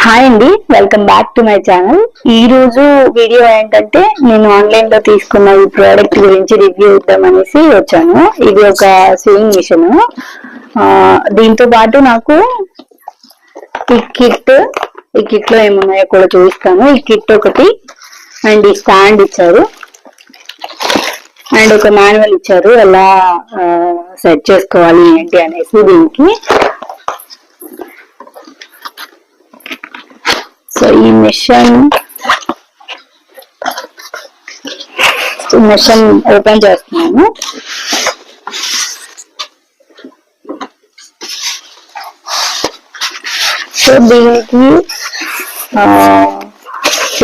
Hi అండి, welcome back to my channel. ఈ రోజు వీడియో ఏంటంటే నేను ఆన్లైన్ లో తీసుకున్న ఈ ప్రోడక్ట్ గురించి రివ్యూ ఇద్దామనేసి వచ్చాను. ఇది ఒక స్వింగ్ మిషన్. దీంతో పాటు నాకు ఈ కిట్ లో ఏమున్నాయో కూడా చూపిస్తాను. ఈ కిట్ ఒకటి అండ్ ఈ స్టాండ్ ఇచ్చారు అండ్ ఒక మాన్యువల్ ఇచ్చారు ఎలా సెట్ చేసుకోవాలి ఏంటి అనేసి. దీనికి సో ఈ మిషన్ ఓపెన్ చేస్తున్నాను. సో దీనికి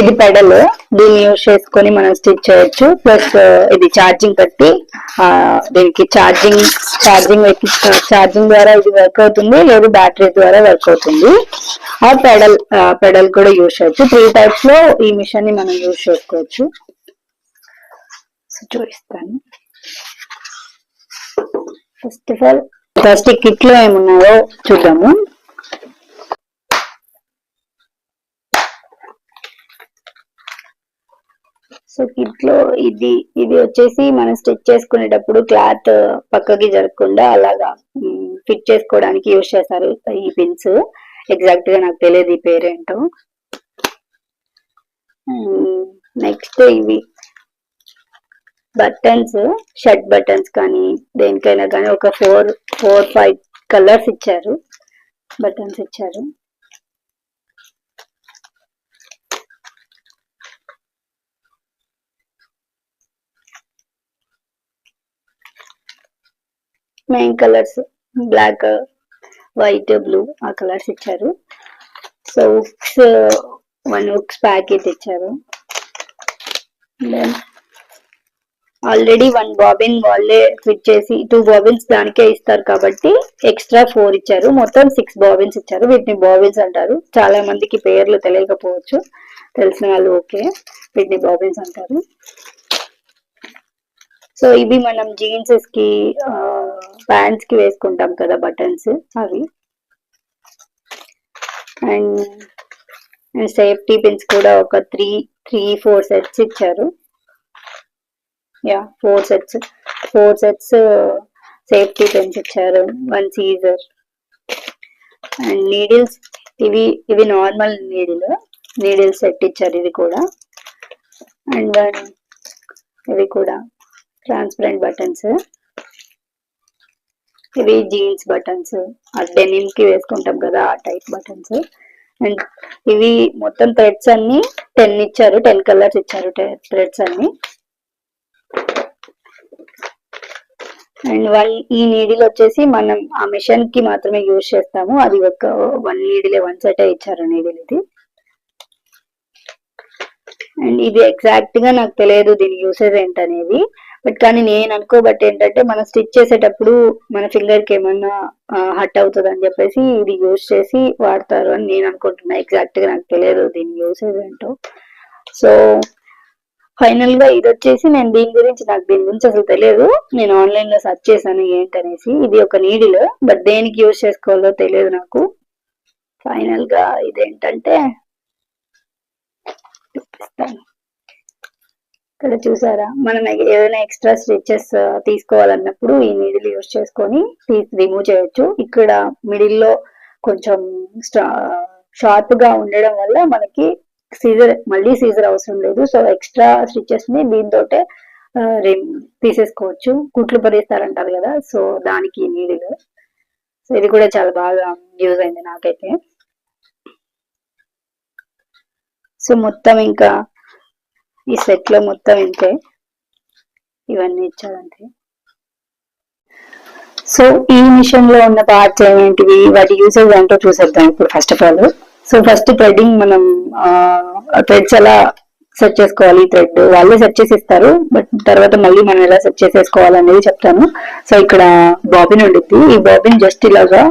ఇది పెడల్, దీన్ని యూజ్ చేసుకొని మనం స్టిచ్ చేయొచ్చు. ప్లస్ ఇది ఛార్జింగ్ పెట్టి దీనికి ఛార్జింగ్ ద్వారా ఇది వర్క్ అవుతుంది, లేదు బ్యాటరీ ద్వారా వర్క్ అవుతుంది. ఆ పెడల్ కూడా యూజ్ చేయొచ్చు. 3 types లో ఈ మిషన్ ని మనం యూజ్ చేసుకోవచ్చు. సో చూపిస్తాను. ఫస్ట్ కిట్ లో ఏమున్నాయో చూద్దాము. సో కిట్ లో ఇది వచ్చేసి మనం స్టిచ్ చేసుకునేటప్పుడు క్లాత్ పక్కకి జరగకుండా అలాగా ఫిట్ చేసుకోవడానికి యూజ్ చేస్తారు ఈ పిన్స్. ఎగ్జాక్ట్ గా నాకు తెలియదు ఈ పేరేంటో. నెక్స్ట్ ఇవి బటన్స్, షర్ట్ బటన్స్ కానీ దేనికైనా కానీ ఒక 4-5 కలర్స్ ఇచ్చారు, బటన్స్ ఇచ్చారు. Main colours black, white, blue ఆ కలర్స్ ఇచ్చారు. సో హుక్స్ 1 హుక్స్ ప్యాకెట్ ఇచ్చారు. ఆల్రెడీ 1 బాబిన్ వాళ్ళే ఫిట్ చేసి 2 బాబిన్స్ దానికే ఇస్తారు కాబట్టి ఎక్స్ట్రా 4 ఇచ్చారు. మొత్తం 6 బాబిన్స్ ఇచ్చారు. వీటిని బాబిన్స్ అంటారు. చాలా మందికి పేర్లు తెలియకపోవచ్చు, తెలిసిన వాళ్ళు ఓకే, వీటిని బాబిన్స్ అంటారు. సో ఇవి మనం జీన్స్ కి ప్యాంట్స్ కి వేసుకుంటాం కదా బటన్స్, అవి. అండ్ సేఫ్టీ పిన్స్ కూడా ఒక 3-4 సెట్స్ ఇచ్చారు. 4 సెట్స్ సేఫ్టీ పిన్స్ ఇచ్చారు. 1 సీజర్ అండ్ నీడిల్స్. ఇవి నార్మల్ నీడిల్ సెట్ ఇచ్చారు. ఇది కూడా అండ్ ఇవి కూడా ట్రాన్స్పరెంట్ బటన్స్. ఇవి జీన్స్ బటన్స్, డెనిమ్ కి వేసుకుంటాం కదా ఆ టైప్ బటన్స్. అండ్ ఇవి మొత్తం థ్రెడ్స్ అన్ని 10 ఇచ్చారు, 10 కలర్స్ ఇచ్చారు థ్రెడ్స్ అన్ని. అండ్ ఈ నీడిల్ వచ్చేసి మనం ఆ మిషన్ కి మాత్రమే యూజ్ చేస్తాము. అది ఒక 1 నీడిలే, 1 సెట్ ఇచ్చారు నీడిల్ ఇది. అండ్ ఇది ఎగ్జాక్ట్ గా నాకు తెలియదు దీని యూసేజ్ ఏంటనేది. బట్ కానీ నేను అనుకోబట్టి ఏంటంటే మనం స్టిచ్ చేసేటప్పుడు మన ఫింగర్ కి ఏమన్నా హట్ అవుతుంది అని చెప్పేసి ఇది యూజ్ చేసి వాడతారు అని నేను అనుకుంటున్నా. ఎగ్జాక్ట్ గా నాకు తెలియదు దీని యూసేజ్ ఏంటో. సో ఫైనల్ గా ఇది వచ్చేసి నాకు దీని గురించి అసలు తెలియదు. నేను ఆన్లైన్ లో సెర్చ్ చేశాను ఏంటనేసి. ఇది ఒక నీడిల్, బట్ దేనికి యూజ్ చేసుకోవాలో తెలియదు నాకు. ఫైనల్ గా ఇదేంటంటే చూపిస్తాను. ఇక్కడ చూసారా, మనం ఏదైనా ఎక్స్ట్రా స్టిచెస్ తీసుకోవాలన్నప్పుడు ఈ నీడిల్ యూజ్ చేసుకొని రిమూవ్ చేయొచ్చు. ఇక్కడ మిడిల్ లో కొంచెం షార్ప్ గా ఉండడం వల్ల మనకి మళ్ళీ సీజర్ అవసరం లేదు. సో ఎక్స్ట్రా స్టిచెస్ ని దీంతో తీసేసుకోవచ్చు. కుట్లు పరిస్తారంటారు కదా, సో దానికి నీడిల్. సో ఇది కూడా చాలా బాగా యూజ్ అయింది నాకైతే. సో మొత్తం ఇంకా ఈ సెట్ లో మొత్తం ఇంతే, ఇవన్నీ ఇచ్చారంతే. సో ఈ మిషన్ లో ఉన్న పార్ట్స్ ఏంటివి, వాటి యూసేజ్ ఏంటో చూసేద్దాం ఇప్పుడు. First of all, so first threading, మనం థ్రెడ్స్ ఎలా సెట్ చేసుకోవాలి. థ్రెడ్ వాళ్ళే సెట్ చేసి ఇస్తారు, బట్ తర్వాత మళ్ళీ మనం ఎలా సెట్ చేసేసుకోవాలనేది చెప్తాను. సో ఇక్కడ బాబిన్ ఉండిద్ది. ఈ బాబిన్ జస్ట్ ఇలాగా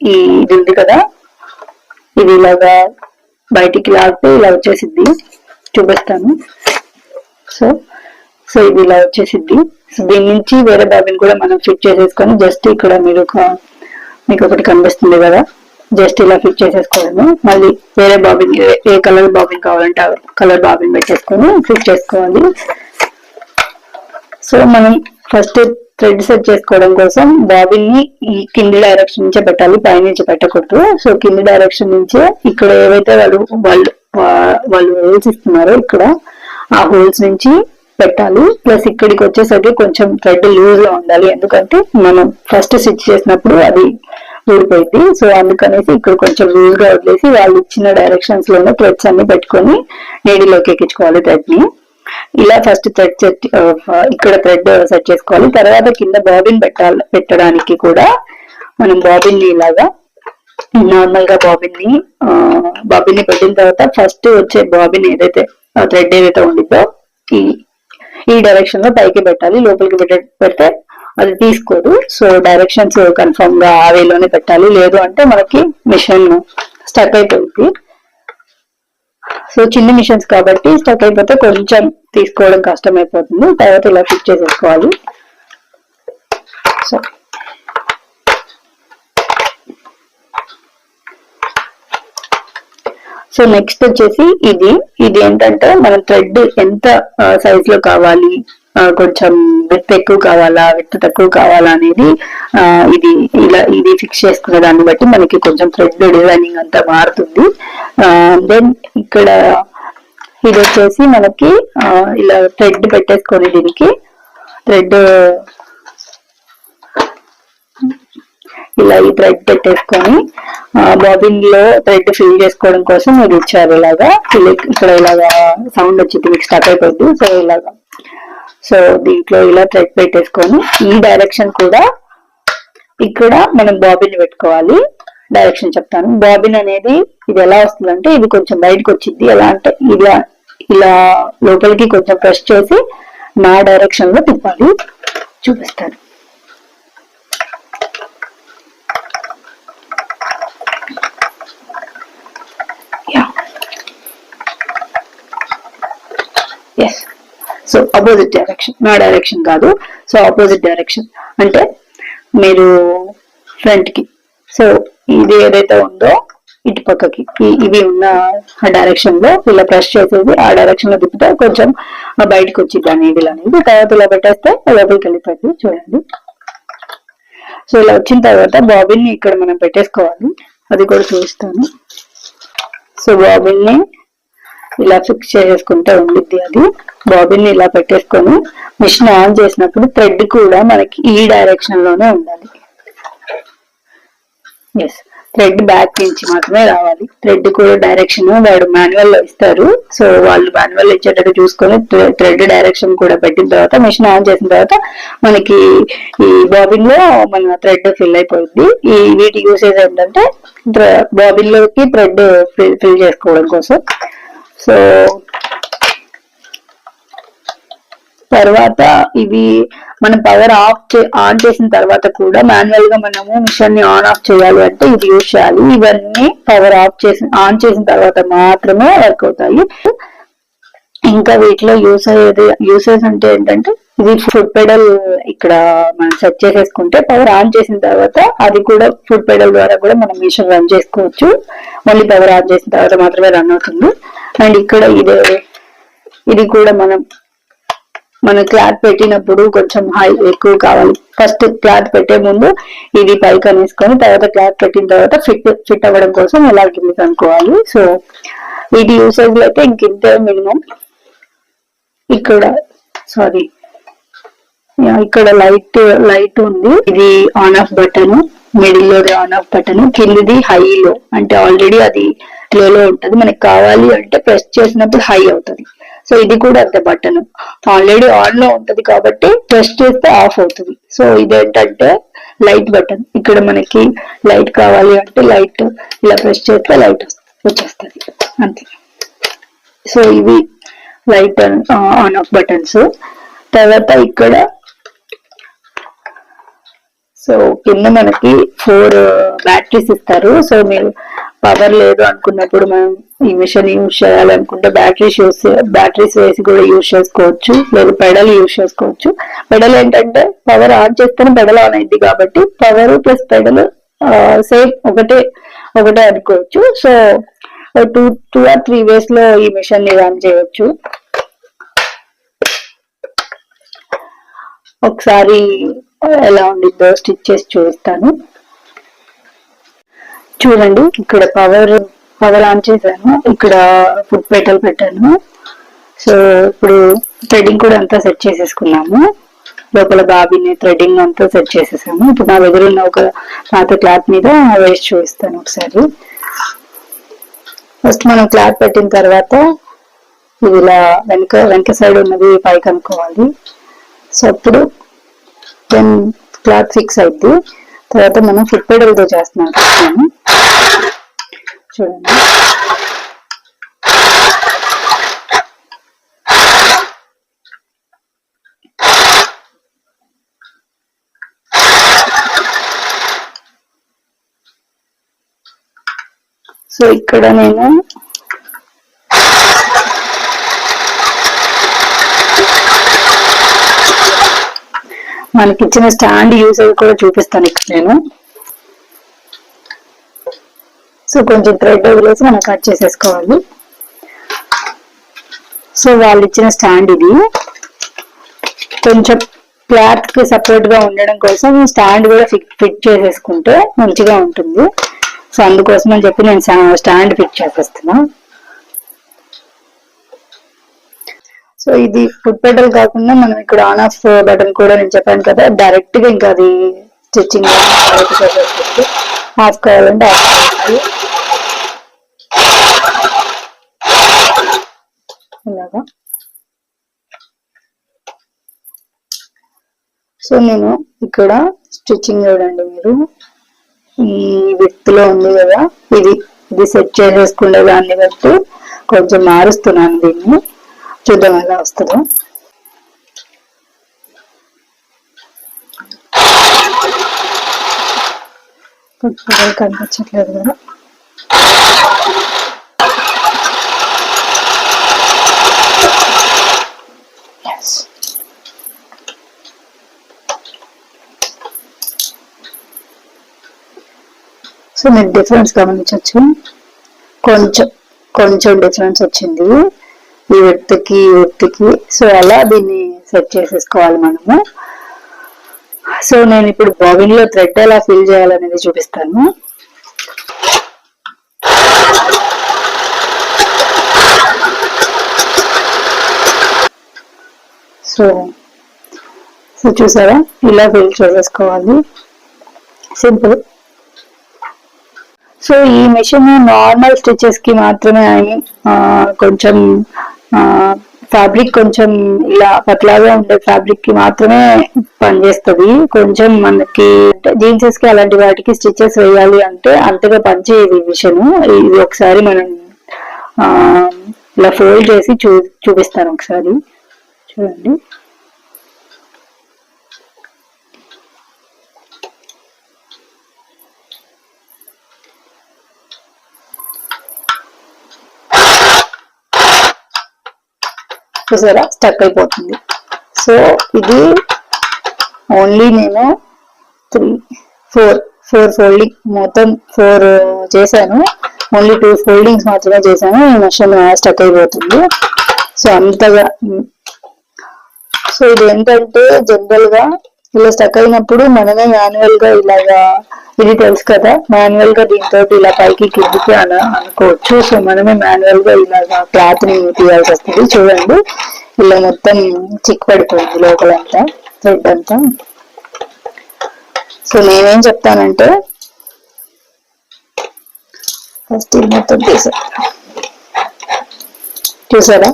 ఇది ఉంది కదా, ఇది ఇలాగా బయటికి లాగితే ఇలా వచ్చేసిద్ది. చూపిస్తాను. సో ఇది ఇలా వచ్చేసిద్ది. సో దీని నుంచి వేరే బాబిన్ కూడా మనం ఫిట్ చేసేసుకొని జస్ట్ ఇక్కడ మీకు ఒకటి కనిపిస్తుంది కదా, జస్ట్ ఇలా ఫిట్ చేసేసుకోవడము. మళ్ళీ వేరే బాబిన్, ఏ కలర్ బాబిన్ కావాలంటే ఆ కలర్ బాబిన్ పెట్టేసుకొని ఫిట్ చేసుకోవాలి. సో మనం ఫస్ట్ థ్రెడ్ సెట్ చేసుకోవడం కోసం బాబిన్ ని ఈ కింది డైరెక్షన్ నుంచే పెట్టాలి, పైనుంచి పెట్టకూడదు. సో కింది డైరెక్షన్ నుంచే ఇక్కడ ఏవైతే వాళ్ళు హోల్స్ ఇస్తున్నారో ఇక్కడ ఆ హోల్స్ నుంచి పెట్టాలి. ప్లస్ ఇక్కడికి వచ్చేసరికి కొంచెం థ్రెడ్ లూజ్ గా ఉండాలి, ఎందుకంటే మనం ఫస్ట్ స్టిచ్ చేసినప్పుడు అది ఊడిపోయింది. సో అందుకనేసి ఇక్కడ కొంచెం లూజ్ గా వదిలేసి వాళ్ళు ఇచ్చిన డైరెక్షన్స్ లోనే థ్రెడ్స్ అన్ని పెట్టుకొని నీడిలోకి ఎక్కించుకోవాలి థ్రెడ్ ని. ఇలా ఫస్ట్ థ్రెడ్ సెట్, ఇక్కడ థ్రెడ్ సెట్ చేసుకోవాలి. తర్వాత కింద బాబిన్ పెట్టడానికి కూడా మనం బాబిన్ ని ఇలాగా నార్మల్ గా బాబిన్ ని పెట్టిన తర్వాత ఫస్ట్ వచ్చే బాబిన్ ఏదైతే థ్రెడ్ ఏదైతే ఉండిద్దో ఈ డైరెక్షన్ లో పైకి పెట్టాలి. లోపలికి పెడితే అది తీసుకోదు. సో డైరెక్షన్స్ కన్ఫర్మ్ గా ఆ వేలోనే పెట్టాలి, లేదు అంటే మనకి మిషన్ స్టక్ అయిపోతుంది. సో చిన్న మిషన్స్ కాబట్టి స్టక్ అయిపోతే కొంచెం తీసుకోవడం కష్టం అయిపోతుంది. తర్వాత ఇలా ఫిట్ చేసేసుకోవాలి. సో నెక్స్ట్ వచ్చేసి ఇది ఏంటంటే మనం థ్రెడ్ ఎంత సైజ్ లో కావాలి, కొంచెం విత్ ఎక్కువ కావాలా, విత్ తక్కువ కావాలా అనేది ఇది ఫిక్స్ చేసుకునే దాన్ని బట్టి మనకి కొంచెం థ్రెడ్ డిజైనింగ్ అంతా మారుతుంది. దెన్ ఇక్కడ ఇది వచ్చేసి మనకి ఇలా థ్రెడ్ పెట్టేసుకొని దీనికి థ్రెడ్ ఇలా ఈ థ్రెడ్ పెట్టేసుకొని బాబిన్ లో థ్రెడ్ ఫిల్ చేసుకోవడం కోసం ఇది ఇచ్చారు. ఇలాగా ఇక్కడ ఇలాగా సౌండ్ వచ్చింది, మీకు స్టక్ అయిపోద్ది. సో ఇలాగా, సో దీంట్లో ఇలా థ్రెడ్ పెట్టేసుకొని ఈ డైరెక్షన్ కూడా ఇక్కడ మనం బాబిన్ పెట్టుకోవాలి. డైరెక్షన్ చెప్తాను. బాబిన్ అనేది ఇది ఎలా వస్తుందంటే ఇది కొంచెం బయటకు వచ్చింది. ఎలా అంటే ఇలా లోపలికి కొంచెం ప్రెస్ చేసి నా డైరెక్షన్ లో తిప్పాలి. చూపిస్తాను. ఎస్. సో అపోజిట్ డైరెక్షన్, నా డైరెక్షన్ కాదు. సో ఆపోజిట్ డైరెక్షన్ అంటే మీరు ఫ్రంట్ కి, సో ఇది ఏదైతే ఉందో ఇటు పక్కకి ఇవి ఉన్న డైరెక్షన్ లో ఇలా ప్రెస్ చేసేది ఆ డైరెక్షన్ లో తిప్పితే కొంచెం బయటకు వచ్చింది అనేది తర్వాత ఇలా పెట్టేస్తే లోపలికి వెళ్ళిపోయింది. చూడండి. సో ఇలా వచ్చిన తర్వాత బాబిన్ ని ఇక్కడ మనం పెట్టేసుకోవాలి. అది కూడా చూపిస్తాను. సో బాబిన్ ని ఇలా ఫిక్స్ చేసేసుకుంటే ఉండిద్ది. అది బాబిన్ ని ఇలా పెట్టేసుకొని మిషన్ ఆన్ చేసినప్పుడు థ్రెడ్ కూడా మనకి ఈ డైరెక్షన్ లోనే ఉండాలి. ఎస్, థ్రెడ్ బ్యాక్ నుంచి మాత్రమే రావాలి. థ్రెడ్ కూడా డైరెక్షన్ వాడు మాన్యువల్ లో ఇస్తారు. సో వాళ్ళు మాన్యువల్ ఇచ్చేటట్టు చూసుకొని థ్రెడ్ డైరెక్షన్ కూడా పెట్టిన తర్వాత మిషన్ ఆన్ చేసిన తర్వాత మనకి ఈ బాబిన్ లో మన థ్రెడ్ ఫిల్ అయిపోయింది. వీటి యూసేజ్ ఏంటంటే బాబిన్ లోకి థ్రెడ్ ఫిల్ చేసుకోవడం కోసం. సో తర్వాత ఇవి మనం పవర్ ఆన్ చేసిన తర్వాత కూడా మాన్యువల్ గా మనము మిషన్ ని ఆన్ ఆఫ్ చేయాలి అంటే ఇది యూజ్ చేయాలి. ఇవన్నీ పవర్ ఆన్ చేసిన తర్వాత మాత్రమే వర్క్ అవుతాయి. ఇంకా వీటిలో యూసేజ్ అంటే ఏంటంటే ఇది ఫుట్ పెడల్ ఇక్కడ మనం సెట్ చేసేసుకుంటే పవర్ ఆన్ చేసిన తర్వాత అది కూడా ఫుట్ పెడల్ ద్వారా కూడా మనం మిషన్ రన్ చేసుకోవచ్చు. మళ్ళీ పవర్ ఆన్ చేసిన తర్వాత మాత్రమే రన్ అవుతుంది. అండ్ ఇక్కడ ఇది కూడా మన క్లాత్ పెట్టినప్పుడు కొంచెం హై ఎక్కువ కావాలి. ఫస్ట్ క్లాత్ పెట్టే ముందు ఇది పైకి అనేసుకొని తర్వాత క్లాత్ పెట్టిన తర్వాత ఫిట్ అవ్వడం కోసం ఇలా కిందకి అనుకోవాలి. సో వీటి యూసేజ్ లో అయితే ఇంకింతే మినిమం. ఇక్కడ లైట్ ఉంది. ఇది ఆన్ ఆఫ్ బటన్, మిడిల్ లోది ఆన్ ఆఫ్ బటన్, కిందది హైలో అంటే ఆల్రెడీ అది లోలో ఉంటది. మనకి కావాలి అంటే ప్రెస్ చేసినప్పుడు హై అవుతుంది. సో ఇది కూడా అంతే, బటన్ ఆల్రెడీ ఆన్ లో ఉంటది కాబట్టి ప్రెస్ చేస్తే ఆఫ్ అవుతుంది. సో ఇదేంటంటే లైట్ బటన్. ఇక్కడ మనకి లైట్ కావాలి అంటే లైట్ ఇలా ప్రెస్ చేస్తే లైట్ వచ్చేస్తుంది అంతే. సో ఇవి లైట్ ఆన్ ఆఫ్ బటన్స్. తర్వాత ఇక్కడ సో కింద మనకి 4 బ్యాటరీస్ ఇస్తారు. సో మీరు పవర్ లేదు అనుకున్నప్పుడు మనం ఈ మిషన్ యూజ్ చేయాలనుకుంటే బ్యాటరీస్ వేసి కూడా యూజ్ చేసుకోవచ్చు, లేదు పెడల్ యూజ్ చేసుకోవచ్చు. పెడల్ ఏంటంటే పవర్ ఆన్ చేస్తేనే పెడల్ ఆన్ అయింది కాబట్టి పవర్ ప్లస్ పెడల్ సేమ్ ఒకటే అనుకోవచ్చు. సో టూ ఆర్ 3 వేస్ లో ఈ మిషన్ ని రన్ చేయొచ్చు. ఒకసారి ఎలా ఉండిద్దో స్టిచ్ చేసి చూపిస్తాను. చూడండి, ఇక్కడ పవర్ ఆన్ చేశాను, ఇక్కడ ఫుట్ పెటల్ పెట్టాను. సో ఇప్పుడు థ్రెడ్డింగ్ కూడా అంతా సెట్ చేసేసుకున్నాము. లోపల బాబీని థ్రెడ్డింగ్ అంతా సెట్ చేసేసాము. ఇప్పుడు నా దగ్గర ఉన్న ఒక పాత క్లాత్ మీద వేసి చూపిస్తాను ఒకసారి. ఫస్ట్ మనం క్లాత్ పెట్టిన తర్వాత ఇది ఇలా వెనక సైడ్ ఉన్నది పైకి అనుకోవాలి. సో అప్పుడు దెన్ క్లాత్ ఫిక్స్ అయింది. తర్వాత మనం ఫుట్ పెడల్తో చేస్తున్నాం. చూడండి, సో ఇక్కడ నేను మనకి ఇచ్చిన స్టాండ్ యూసేజ్ కూడా చూపిస్తాను ఇక్కడ నేను. సో కొంచెం థ్రెడ్ వదిలేసి మనం కట్ చేసేసుకోవాలి. సో వాళ్ళు ఇచ్చిన స్టాండ్ ఇది. కొంచెం క్లాత్ కి సపోర్ట్ గా ఉండడం కోసం ఈ స్టాండ్ కూడా ఫిట్ చేసేసుకుంటే మంచిగా ఉంటుంది. సో అందుకోసం అని చెప్పి నేను స్టాండ్ ఫిట్ చేసేస్తున్నా. సో ఇది ఫుట్ పెడల్ కాకుండా మనం ఇక్కడ ఆన్ ఆఫ్ బటన్ కూడా నేను చెప్పాను కదా, డైరెక్ట్ గా ఇంకా అది స్టిచ్చింగ్ ఆఫ్ కావాలంటే ఆఫ్ కావాలి. ఇలాగా. సో నేను ఇక్కడ స్టిచ్చింగ్ చూడండి, మీరు ఈ విత్ లో ఉంది కదా, ఇది సెట్ చేసేసుకునే దాన్ని బట్టి కొంచెం మారుస్తున్నాను దీన్ని. చూద్దాం ఎలా వస్తుందో. కనిపించట్లేదు కదా. సో మీరు డిఫరెన్స్ గమనించవచ్చు, కొంచెం డిఫరెన్స్ వచ్చింది ఈ విడ్త్కి. సో అలా దీన్ని సెట్ చేసేసుకోవాలి మనము. సో నేను ఇప్పుడు బాబిన్ లో థ్రెడ్ ఎలా ఫిల్ చేయాలనేది చూపిస్తాను. సో చూసారా, ఇలా ఫిల్ చేసేసుకోవాలి, సింపుల్. సో ఈ మిషన్ నార్మల్ స్టిచెస్ కి మాత్రమే, కొంచెం ఫ్యాబ్రిక్ కొంచెం ఇలా పతలాగా ఉండే ఫ్యాబ్రిక్ కి మాత్రమే పనిచేస్తుంది. కొంచెం మనకి జీన్సెస్ కి అలాంటి వాటికి స్టిచెస్ వేయాలి అంటే అంతగా పనిచేయదు ఈ మిషన్. ఇది ఒకసారి మనం ఇలా ఫోల్డ్ చేసి చూపిస్తాను ఒకసారి. చూడండి, చూసారా స్టక్ అయిపోతుంది. సో ఇది ఓన్లీ నేను 4 ఫోల్డింగ్, మొత్తం 4 చేశాను. ఓన్లీ 2 ఫోల్డింగ్స్ మాత్రమే చేశాను. ఈ మిషన్ స్టక్ అయిపోతుంది. సో అంతగా. సో ఇది ఏంటంటే జనరల్ గా ఇలా స్టక్ అయినప్పుడు మనమే మాన్యువల్ గా ఇలాగా, ఇది తెలుసు కదా, మాన్యువల్ గా దీంతో ఇలా పైకి కిందికి అనుకోవచ్చు. సో మనమే మాన్యువల్ గా ఇలాగా క్లాత్ ని తీయాల్సి వస్తుంది. చూడండి, ఇలా మొత్తం చిక్ పడిపోయింది లోపలంతా, థ్రెడ్ అంతా. సో నేనేం చెప్తానంటే ఫస్ట్ ఇది మొత్తం చూసారా.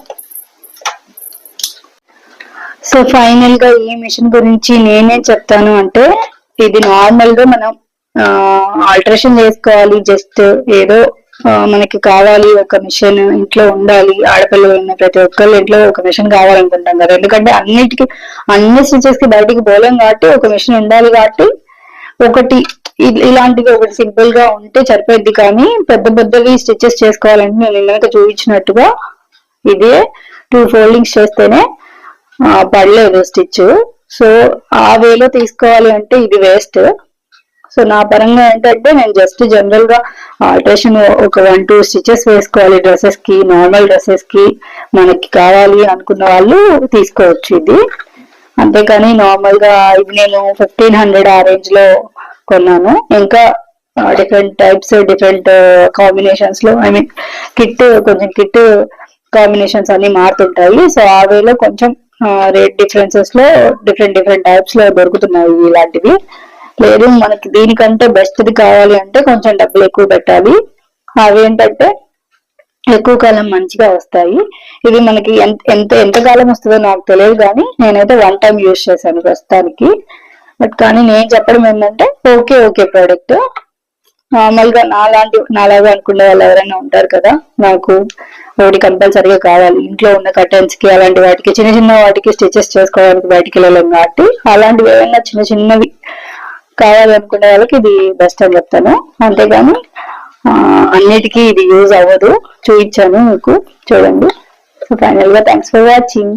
సో ఫైనల్ గా ఈ మిషన్ గురించి నేనేం చెప్తాను అంటే, ఇది నార్మల్ గా మనం ఆల్టరేషన్ చేసుకోవాలి. జస్ట్ ఏదో మనకి కావాలి ఒక మిషన్, ఇంట్లో ఉండాలి. ఆడపిల్లలు ఉన్న ప్రతి ఒక్కళ్ళు ఇంట్లో ఒక మిషన్ కావాలనుకుంటాం కదా, ఎందుకంటే అన్ని స్టిచెస్ కి బయటికి పోలేం కాబట్టి ఒక మిషన్ ఉండాలి. కాబట్టి ఒకటి ఇలాంటివి ఒకటి సింపుల్ గా ఉంటే సరిపోద్ది. కానీ పెద్దవి స్టిచెస్ చేసుకోవాలంటే నేను ఇందాక చూపించినట్టుగా ఇదే 2 ఫోల్డింగ్స్ చేస్తేనే పడలేదు స్టిచ్. సో ఆ వేలో తీసుకోవాలి అంటే ఇది వేస్ట్. సో నా పరంగా ఏంటంటే నేను జస్ట్ జనరల్ గా ఆల్టరేషన్ ఒక 1-2 స్టిచెస్ వేసుకోవాలి డ్రెస్సెస్ కి, నార్మల్ డ్రెస్సెస్ కి మనకి కావాలి అనుకున్న వాళ్ళు తీసుకోవచ్చు ఇది. అంతేకాని నార్మల్ గా ఇది నేను 1500 ఆ రేంజ్ లో కొన్నాను. ఇంకా డిఫరెంట్ టైప్స్, డిఫరెంట్ కాంబినేషన్స్ లో, ఐ మీన్ కొంచెం కిట్ కాంబినేషన్స్ అన్ని మారుతుంటాయి. సో ఆ వేలో కొంచెం రేట్ డిఫరెన్సెస్ లో డిఫరెంట్ టైప్స్ లో దొరుకుతున్నాయి ఇలాంటివి. లేదు మనకి దీనికంటే బెస్ట్ది కావాలి అంటే కొంచెం డబ్బులు ఎక్కువ పెట్టాలి. అవి ఏంటంటే ఎక్కువ కాలం మంచిగా వస్తాయి. ఇది మనకి ఎంత కాలం వస్తుందో నాకు తెలియదు, కానీ నేనైతే 1 టైం యూజ్ చేశాను ప్రస్తుతానికి. బట్ కానీ నేను చెప్పడం ఏంటంటే ఓకే ప్రోడక్ట్. నార్మల్ గా నాలాగా అనుకునే వాళ్ళు ఎవరైనా ఉంటారు కదా, నాకు ఒకటి కంపల్సరీగా కావాలి ఇంట్లో ఉన్న కర్టెన్స్ కి, అలాంటి వాటికి, చిన్న వాటికి స్టిచెస్ చేసుకోవడానికి బయటికి వెళ్ళలేము కాబట్టి అలాంటివి ఏమైనా చిన్నవి కావాలనుకునే వాళ్ళకి ఇది బెస్ట్ అని చెప్తాను. అంతేగాని అన్నిటికీ ఇది యూజ్ అవ్వదు. చూపించాను మీకు, చూడండి. సో ఫైనల్ గా థ్యాంక్స్ ఫర్ వాచింగ్.